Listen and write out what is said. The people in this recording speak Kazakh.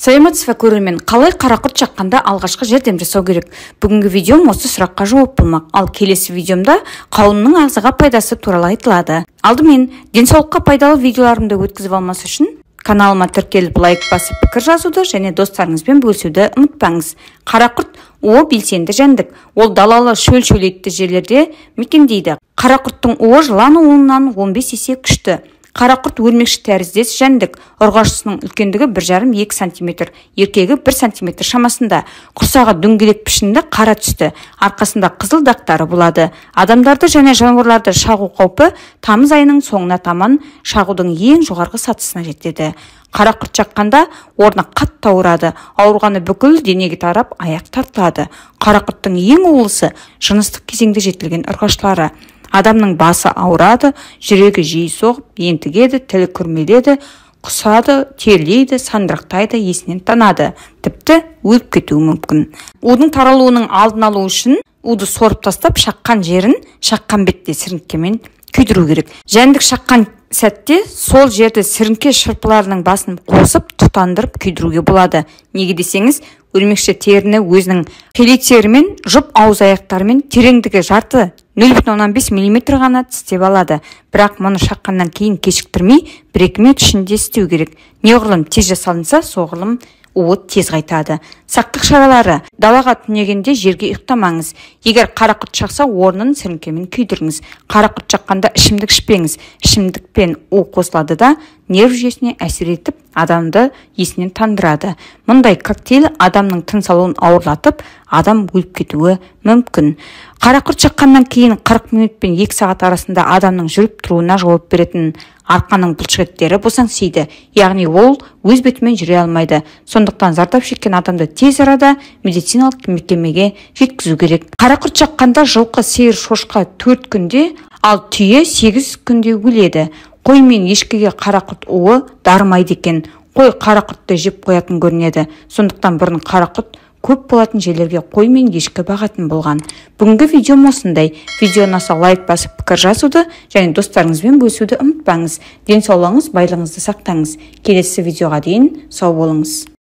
Саламатсыз көрермен, қалай қарақұрт шаққанда алғашқы жәрдем жасау керек? Бүгінгі видеом осы сұраққа жауап болмақ. Ал келесі видеомда қауынның ағзаға пайдасы туралы айтылады. Алдымен денсаулыққа пайдалы видеоларымды өткізіп алмас үшін каналыма тіркеліп лайк басып пікір жазуды және достарыңызбен бөлісуді ұмытпаңыз. Қарақұрт уы белсенді жәндік. Ол далалы шөл-шөлейтті жерлерде мекендейді. Қарақұрттың уы жылан уынан 15 есе күшті. Қарақұрт өрмекші тәріздес жәндік. Ұрғашысының үлкендігі 1,5-2 см, еркегі 1 см шамасында. Құрсағы дөңгелек пішінді, қара түсті. Арқасында қызыл дақтары болады. Адамдарды және жануарларды шағу қаупі тамыз айының соңына таман шағудың ең жоғарғы сатысына жетеді. Қарақұрт шаққанда орны қатты ауырады. Ауырғаны бүкіл денеге тарап, аяқ тартылады. Қарақұрттың ең улысы жыныстық кезеңде жетілген ұрғашылары. Адамның басы ауырады, жүрегі жиі соғып, ентігеді, тілі күрмеледі, құсады, терлейді, сандырақтайды, есінен танады. Тіпті өліп кетуі мүмкін. Удың таралуының алдын алу үшін уды сорып тастап, шаққан жерін шаққан бетте сіріңкемен күйдіру керек. Жәндік шаққан сәтте сол жерді сіріңке шырпыларының басын қосып, тұтандырып күйдіруге болады. Неге десеңіз, өрмекші теріні өзінің хеликтерімен, жұп ауыз аяқтарымен тереңдігі жарты 0,5 мм ғана тістеп алады. Бірақ мұны шаққаннан кейін кешіктірмей 1-2 минут ішінде істеу керек. Неғұрлым тез жасалынса, соғұрлым уы тез қайтады. Сақтық шаралары: далаға түнегенде жерге ұйықтамаңыз. Егер қарақұрт шақса, орнын сіріңкемен күйдіріңіз. Қарақұрт шаққанда ішімдік ішпеңіз. Ішімдікпен у қосылады да нерв жүйесіне әсер етіп, адамды есінен тандырады. Мұндай коктейль адамның тыныс алуын ауырлатып, адам өліп кетуі мүмкін. Қарақұрт шаққаннан кейін 40 минут пен 2 сағат арасында адамның жүріп тұруына жауап беретін арқаның бұлшықеттері босаңсиды, яғни ол өз бетімен жүре алмайды. Сондықтан зардап шеккен адамды тез арада медициналық мекемеге жеткізу керек. Қарақұрт шаққанда жылқы, сиыр, шошқа 4 күнде, ал түйе 8 күнде өледі. Қой мен ешкіге қарақұрт уы дарымайды екен. Қой қарақұртты жеп қоятын көрінеді. Сондықтан бұрын қарақұрт көп болатын жерлерге қой мен ешкі бағатын болған. Бүгінгі видеом осындай. Видео ұнаса лайк басып пікір жазуды және достарыңызбен бөлісуді ұмытпаңыз. Денсаулығыңыз, байлығыңызды сақтаңыз. Келесі видеоға дейін сау болыңыз.